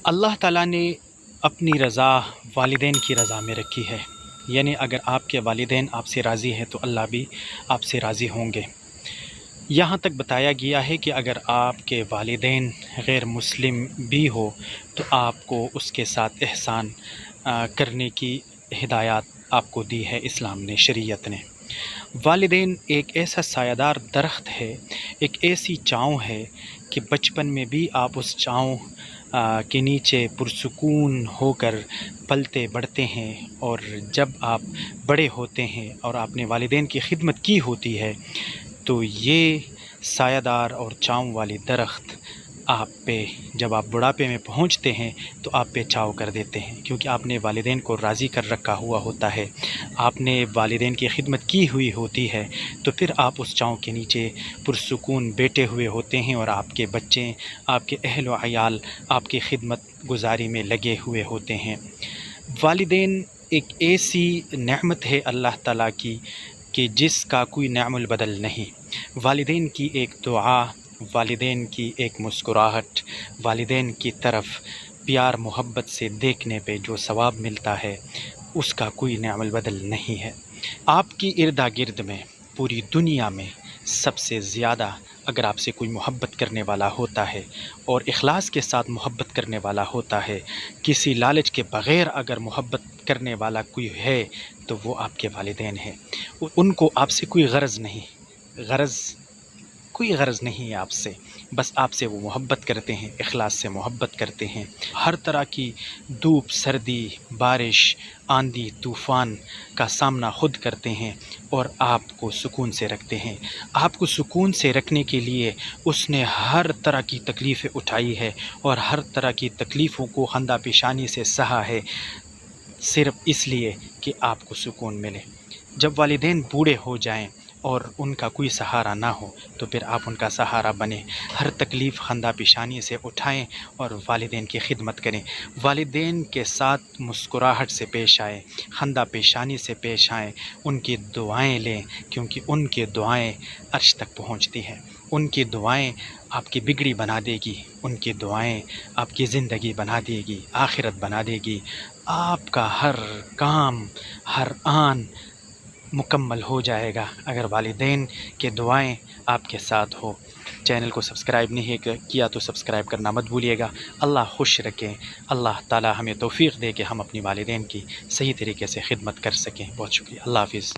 اللہ تعالیٰ نے اپنی رضا والدین کی رضا میں رکھی ہے، یعنی اگر آپ کے والدین آپ سے راضی ہیں تو اللہ بھی آپ سے راضی ہوں گے۔ یہاں تک بتایا گیا ہے کہ اگر آپ کے والدین غیر مسلم بھی ہو تو آپ کو اس کے ساتھ احسان کرنے کی ہدایات آپ کو دی ہے اسلام نے، شریعت نے۔ والدین ایک ایسا سایہ دار درخت ہے، ایک ایسی چھاؤں ہے کہ بچپن میں بھی آپ اس چھاؤں کے نیچے پرسکون ہو کر پلتے بڑھتے ہیں، اور جب آپ بڑے ہوتے ہیں اور آپ نے والدین کی خدمت کی ہوتی ہے تو یہ سایہ دار اور چھاؤں والی درخت آپ پہ جب آپ بڑھاپے میں پہنچتے ہیں تو آپ پہ چھاؤ کر دیتے ہیں، کیونکہ آپ نے والدین کو راضی کر رکھا ہوا ہوتا ہے، آپ نے والدین کی خدمت کی ہوئی ہوتی ہے، تو پھر آپ اس چھاؤں کے نیچے پرسکون بیٹھے ہوئے ہوتے ہیں اور آپ کے بچے، آپ کے اہل و عیال آپ کی خدمت گزاری میں لگے ہوئے ہوتے ہیں۔ والدین ایک ایسی نعمت ہے اللہ تعالیٰ کی کہ جس کا کوئی نعم البدل نہیں۔ والدین کی ایک دعا، والدین کی ایک مسکراہٹ، والدین کی طرف پیار محبت سے دیکھنے پہ جو ثواب ملتا ہے اس کا کوئی نعم البدل نہیں ہے۔ آپ کی اردا گرد میں پوری دنیا میں سب سے زیادہ اگر آپ سے کوئی محبت کرنے والا ہوتا ہے اور اخلاص کے ساتھ محبت کرنے والا ہوتا ہے، کسی لالچ کے بغیر اگر محبت کرنے والا کوئی ہے تو وہ آپ کے والدین ہیں۔ ان کو آپ سے کوئی غرض نہیں ہے آپ سے، بس آپ سے وہ محبت کرتے ہیں، اخلاص سے محبت کرتے ہیں، ہر طرح کی دھوپ سردی بارش آندھی طوفان کا سامنا خود کرتے ہیں اور آپ کو سکون سے رکھتے ہیں۔ آپ کو سکون سے رکھنے کے لیے اس نے ہر طرح کی تکلیفیں اٹھائی ہے اور ہر طرح کی تکلیفوں کو خندہ پیشانی سے سہا ہے، صرف اس لیے کہ آپ کو سکون ملے۔ جب والدین بوڑھے ہو جائیں اور ان کا کوئی سہارا نہ ہو تو پھر آپ ان کا سہارا بنیں، ہر تکلیف خندہ پیشانی سے اٹھائیں اور والدین کی خدمت کریں، والدین کے ساتھ مسکراہٹ سے پیش آئیں، خندہ پیشانی سے پیش آئیں، ان کی دعائیں لیں، کیونکہ ان کی دعائیں عرش تک پہنچتی ہیں، ان کی دعائیں آپ کی بگڑی بنا دے گی، ان کی دعائیں آپ کی زندگی بنا دے گی، آخرت بنا دے گی، آپ کا ہر کام ہر آن مکمل ہو جائے گا اگر والدین کے دعائیں آپ کے ساتھ ہو۔ چینل کو سبسکرائب نہیں کیا تو سبسکرائب کرنا مت بھولیے گا۔ اللہ خوش رکھیں، اللہ تعالی ہمیں توفیق دے کہ ہم اپنی والدین کی صحیح طریقے سے خدمت کر سکیں۔ بہت شکریہ، اللہ حافظ۔